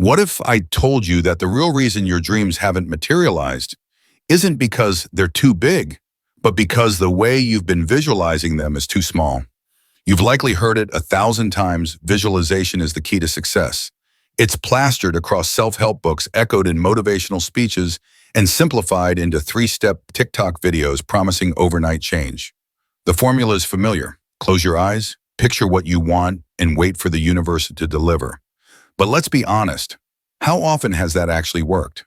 What if I told you that the real reason your dreams haven't materialized isn't because they're too big, but because the way you've been visualizing them is too small? You've likely heard it 1,000 times: visualization is the key to success. It's plastered across self-help books, echoed in motivational speeches, and simplified into three-step TikTok videos promising overnight change. The formula is familiar. Close your eyes, picture what you want, and wait for the universe to deliver. But let's be honest, how often has that actually worked?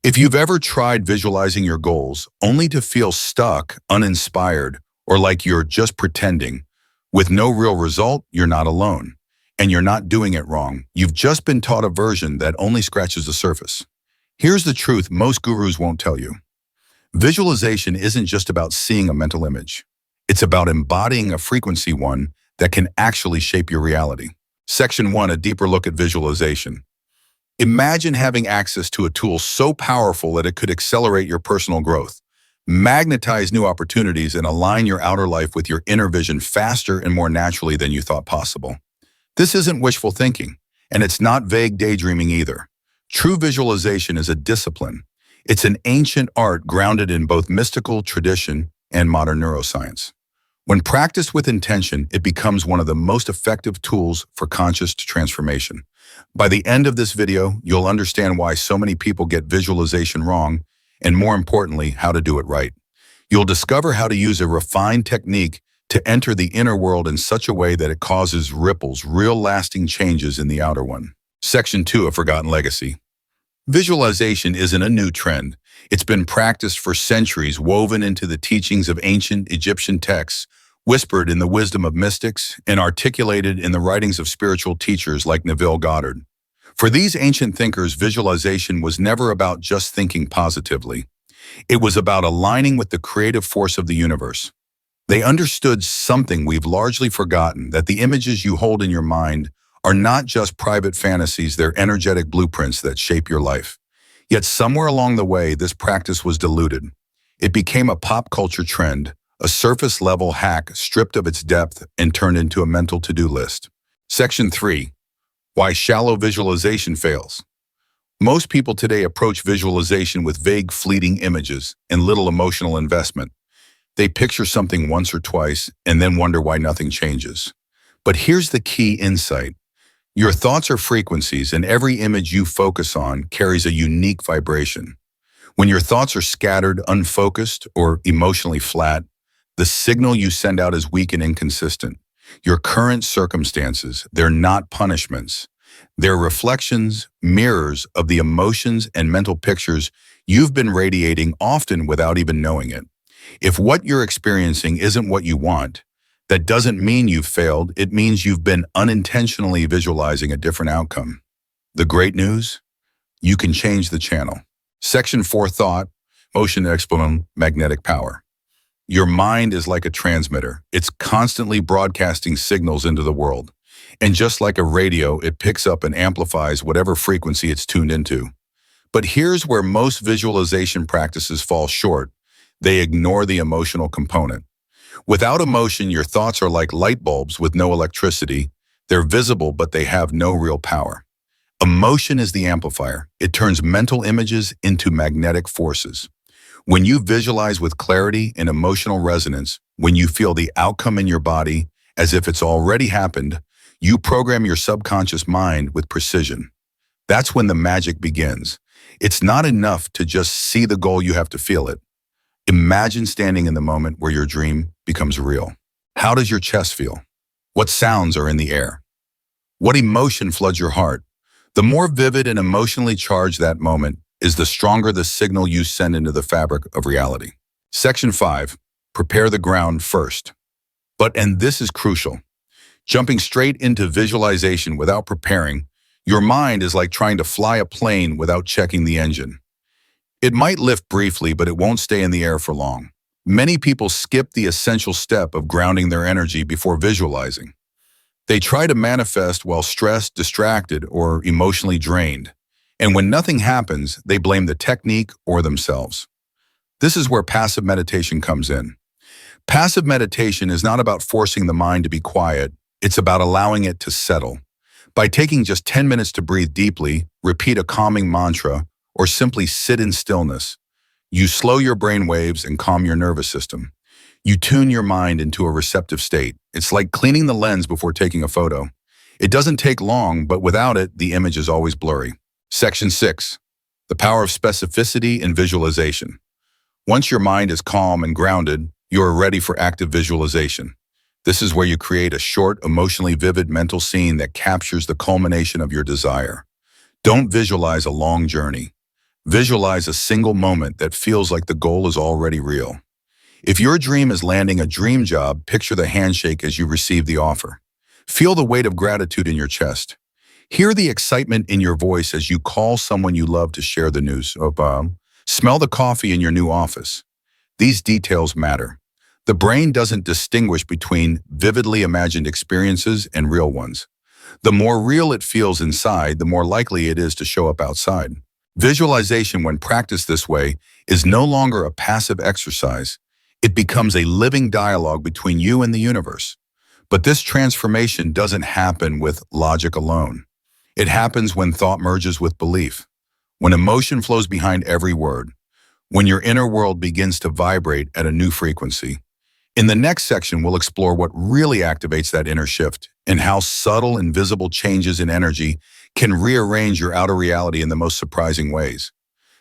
If you've ever tried visualizing your goals only to feel stuck, uninspired, or like you're just pretending, with no real result, you're not alone. And you're not doing it wrong. You've just been taught a version that only scratches the surface. Here's the truth most gurus won't tell you. Visualization isn't just about seeing a mental image. It's about embodying a frequency one that can actually shape your reality. Section 1, a deeper look at visualization. Imagine having access to a tool so powerful that it could accelerate your personal growth, magnetize new opportunities, and align your outer life with your inner vision faster and more naturally than you thought possible. This isn't wishful thinking, and it's not vague daydreaming either. True visualization is a discipline. It's an ancient art grounded in both mystical tradition and modern neuroscience. When practiced with intention, it becomes one of the most effective tools for conscious transformation. By the end of this video, you'll understand why so many people get visualization wrong, and more importantly, how to do it right. You'll discover how to use a refined technique to enter the inner world in such a way that it causes ripples, real lasting changes in the outer one. Section 2, a forgotten legacy. Visualization isn't a new trend. It's been practiced for centuries, woven into the teachings of ancient Egyptian texts, whispered in the wisdom of mystics, and articulated in the writings of spiritual teachers like Neville Goddard. For these ancient thinkers, visualization was never about just thinking positively. It was about aligning with the creative force of the universe. They understood something we've largely forgotten: that the images you hold in your mind are not just private fantasies, they're energetic blueprints that shape your life. Yet somewhere along the way, this practice was diluted. It became a pop culture trend, a surface-level hack stripped of its depth and turned into a mental to-do list. Section 3, why shallow visualization fails. Most people today approach visualization with vague, fleeting images and little emotional investment. They picture something once or twice and then wonder why nothing changes. But here's the key insight. Your thoughts are frequencies, and every image you focus on carries a unique vibration. When your thoughts are scattered, unfocused, or emotionally flat, the signal you send out is weak and inconsistent. Your current circumstances, they're not punishments. They're reflections, mirrors of the emotions and mental pictures you've been radiating, often without even knowing it. If what you're experiencing isn't what you want, that doesn't mean you've failed. It means you've been unintentionally visualizing a different outcome. The great news? You can change the channel. Section 4, thought, motion, exponential magnetic power. Your mind is like a transmitter. It's constantly broadcasting signals into the world. And just like a radio, it picks up and amplifies whatever frequency it's tuned into. But here's where most visualization practices fall short. They ignore the emotional component. Without emotion, your thoughts are like light bulbs with no electricity. They're visible, but they have no real power. Emotion is the amplifier. It turns mental images into magnetic forces. When you visualize with clarity and emotional resonance, when you feel the outcome in your body as if it's already happened, you program your subconscious mind with precision. That's when the magic begins. It's not enough to just see the goal, you have to feel it. Imagine standing in the moment where your dream becomes real. How does your chest feel? What sounds are in the air? What emotion floods your heart? The more vivid and emotionally charged that moment is, the stronger the signal you send into the fabric of reality. Section 5, prepare the ground first. And this is crucial. Jumping straight into visualization without preparing, your mind is like trying to fly a plane without checking the engine. It might lift briefly, but it won't stay in the air for long. Many people skip the essential step of grounding their energy before visualizing. They try to manifest while stressed, distracted, or emotionally drained. And when nothing happens, they blame the technique or themselves. This is where passive meditation comes in. Passive meditation is not about forcing the mind to be quiet. It's about allowing it to settle. By taking just 10 minutes to breathe deeply, repeat a calming mantra, or simply sit in stillness, you slow your brain waves and calm your nervous system. You tune your mind into a receptive state. It's like cleaning the lens before taking a photo. It doesn't take long, but without it, the image is always blurry. Section 6. The power of specificity and visualization. Once your mind is calm and grounded, you are ready for active visualization. This is where you create a short, emotionally vivid mental scene that captures the culmination of your desire. Don't visualize a long journey. Visualize a single moment that feels like the goal is already real. If your dream is landing a dream job, picture the handshake as you receive the offer. Feel the weight of gratitude in your chest. Hear the excitement in your voice as you call someone you love to share the news. Smell the coffee in your new office. These details matter. The brain doesn't distinguish between vividly imagined experiences and real ones. The more real it feels inside, the more likely it is to show up outside. Visualization, when practiced this way, is no longer a passive exercise. It becomes a living dialogue between you and the universe. But this transformation doesn't happen with logic alone. It happens when thought merges with belief, when emotion flows behind every word, when your inner world begins to vibrate at a new frequency. In the next section, we'll explore what really activates that inner shift and how subtle, invisible changes in energy can rearrange your outer reality in the most surprising ways.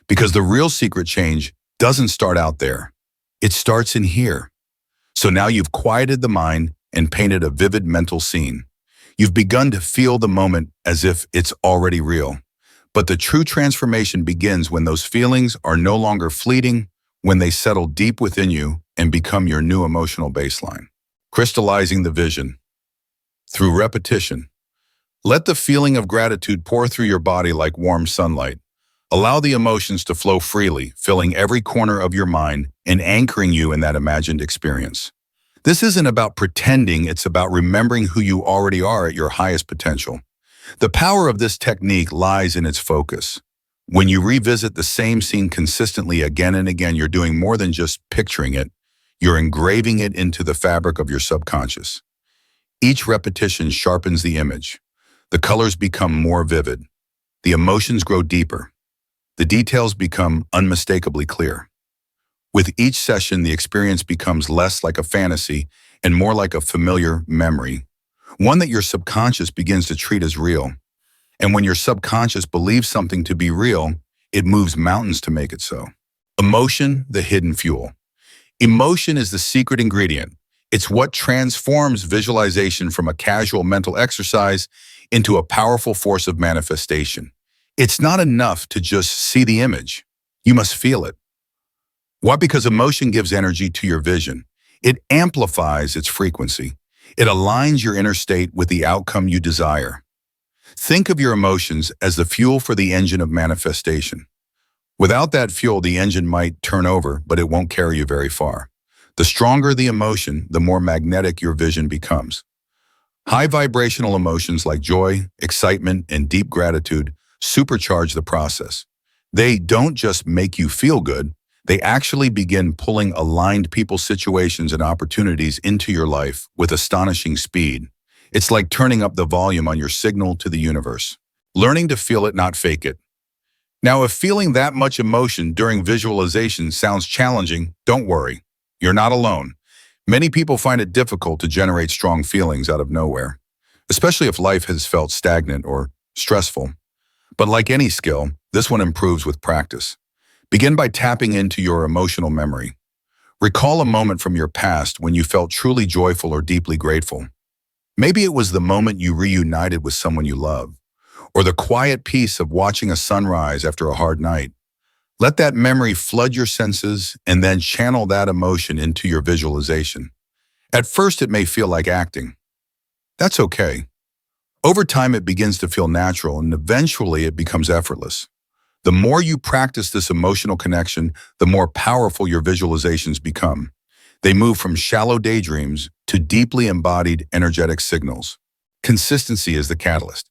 Because the real secret change doesn't start out there. It starts in here. So now you've quieted the mind and painted a vivid mental scene. You've begun to feel the moment as if it's already real. But the true transformation begins when those feelings are no longer fleeting, when they settle deep within you and become your new emotional baseline. Crystallizing the vision. Through repetition, let the feeling of gratitude pour through your body like warm sunlight. Allow the emotions to flow freely, filling every corner of your mind and anchoring you in that imagined experience. This isn't about pretending, it's about remembering who you already are at your highest potential. The power of this technique lies in its focus. When you revisit the same scene consistently again and again, you're doing more than just picturing it. You're engraving it into the fabric of your subconscious. Each repetition sharpens the image. The colors become more vivid. The emotions grow deeper. The details become unmistakably clear. With each session, the experience becomes less like a fantasy and more like a familiar memory, one that your subconscious begins to treat as real. And when your subconscious believes something to be real, it moves mountains to make it so. Emotion, the hidden fuel. Emotion is the secret ingredient. It's what transforms visualization from a casual mental exercise into a powerful force of manifestation. It's not enough to just see the image. You must feel it. Why? Because emotion gives energy to your vision. It amplifies its frequency. It aligns your inner state with the outcome you desire. Think of your emotions as the fuel for the engine of manifestation. Without that fuel, the engine might turn over, but it won't carry you very far. The stronger the emotion, the more magnetic your vision becomes. High vibrational emotions like joy, excitement, and deep gratitude supercharge the process. They don't just make you feel good, they actually begin pulling aligned people, situations, and opportunities into your life with astonishing speed. It's like turning up the volume on your signal to the universe. Learning to feel it, not fake it. Now, if feeling that much emotion during visualization sounds challenging, don't worry. You're not alone. Many people find it difficult to generate strong feelings out of nowhere, especially if life has felt stagnant or stressful. But like any skill, this one improves with practice. Begin by tapping into your emotional memory. Recall a moment from your past when you felt truly joyful or deeply grateful. Maybe it was the moment you reunited with someone you love, or the quiet peace of watching a sunrise after a hard night. Let that memory flood your senses and then channel that emotion into your visualization. At first, it may feel like acting. That's okay. Over time, it begins to feel natural, and eventually it becomes effortless. The more you practice this emotional connection, the more powerful your visualizations become. They move from shallow daydreams to deeply embodied energetic signals. Consistency is the catalyst.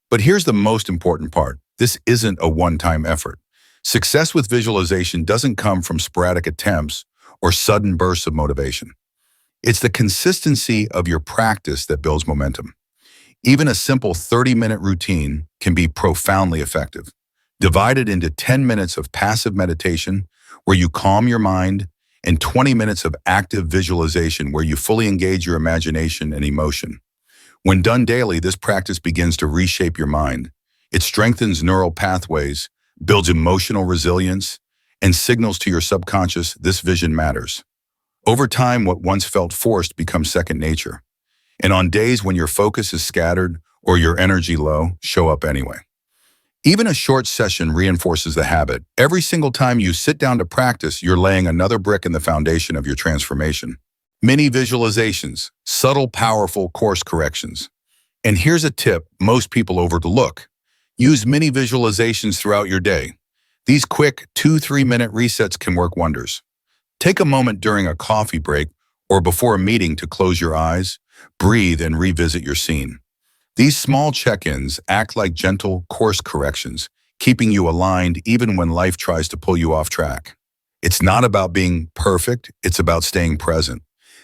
But here's the most important part. This isn't a one-time effort. Success with visualization doesn't come from sporadic attempts or sudden bursts of motivation. It's the consistency of your practice that builds momentum. Even a simple 30-minute routine can be profoundly effective. Divide it into 10 minutes of passive meditation, where you calm your mind, and 20 minutes of active visualization, where you fully engage your imagination and emotion. When done daily, this practice begins to reshape your mind. It strengthens neural pathways, builds emotional resilience, and signals to your subconscious this vision matters. Over time, what once felt forced becomes second nature. And on days when your focus is scattered or your energy low, show up anyway. Even a short session reinforces the habit. Every single time you sit down to practice, you're laying another brick in the foundation of your transformation. Mini visualizations, subtle, powerful course corrections. And here's a tip most people overlook. Use mini visualizations throughout your day. These quick 2-3 minute resets can work wonders. Take a moment during a coffee break or before a meeting to close your eyes, breathe, and revisit your scene. These small check-ins act like gentle course corrections, keeping you aligned even when life tries to pull you off track. It's not about being perfect, it's about staying present.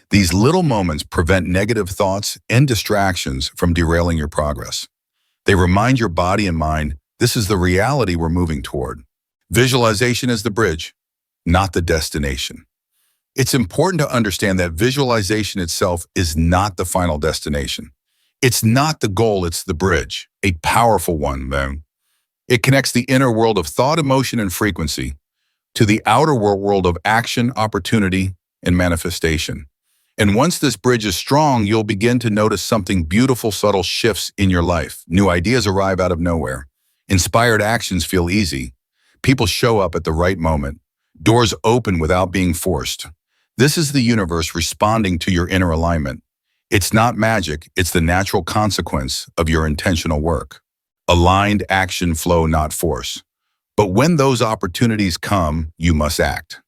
These little moments prevent negative thoughts and distractions from derailing your progress. They remind your body and mind this is the reality we're moving toward. Visualization is the bridge, not the destination. It's important to understand that visualization itself is not the final destination. It's not the goal, it's the bridge, a powerful one, though. It connects the inner world of thought, emotion, and frequency to the outer world of action, opportunity, and manifestation. And once this bridge is strong, you'll begin to notice something beautiful, subtle shifts in your life. New ideas arrive out of nowhere. Inspired actions feel easy. People show up at the right moment. Doors open without being forced. This is the universe responding to your inner alignment. It's not magic, it's the natural consequence of your intentional work. Aligned action flow, not force. But when those opportunities come, you must act.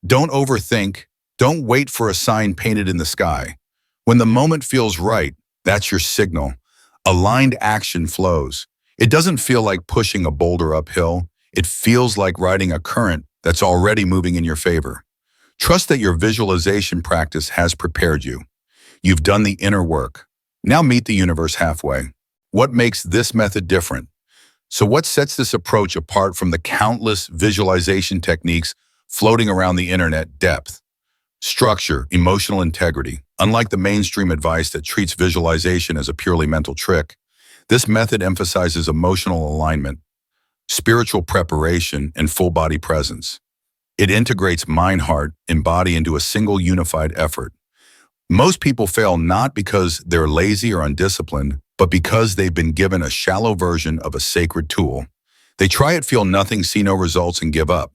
Don't overthink. Don't wait for a sign painted in the sky. When the moment feels right, that's your signal. Aligned action flows. It doesn't feel like pushing a boulder uphill. It feels like riding a current that's already moving in your favor. Trust that your visualization practice has prepared you. You've done the inner work. Now meet the universe halfway. What makes this method different? So what sets this approach apart from the countless visualization techniques floating around the internet? Depth, structure, emotional integrity. Unlike the mainstream advice that treats visualization as a purely mental trick, this method emphasizes emotional alignment, spiritual preparation, and full body presence. It integrates mind, heart, and body into a single unified effort. Most people fail not because they're lazy or undisciplined, but because they've been given a shallow version of a sacred tool. They try it, feel nothing, see no results, and give up.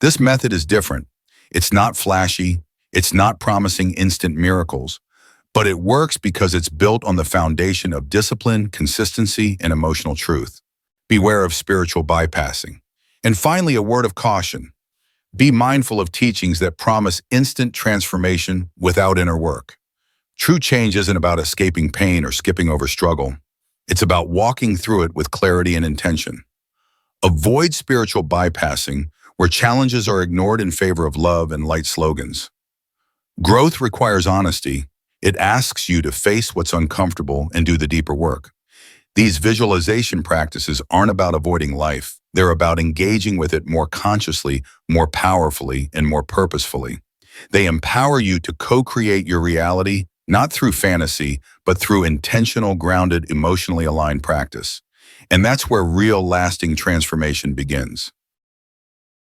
This method is different. It's not flashy. It's not promising instant miracles, but it works because it's built on the foundation of discipline, consistency, and emotional truth. Beware of spiritual bypassing. And finally, a word of caution. Be mindful of teachings that promise instant transformation without inner work. True change isn't about escaping pain or skipping over struggle. It's about walking through it with clarity and intention. Avoid spiritual bypassing, where challenges are ignored in favor of love and light slogans. Growth requires honesty. It asks you to face what's uncomfortable and do the deeper work. These visualization practices aren't about avoiding life. They're about engaging with it more consciously, more powerfully, and more purposefully. They empower you to co-create your reality, not through fantasy, but through intentional, grounded, emotionally aligned practice. And that's where real, lasting transformation begins.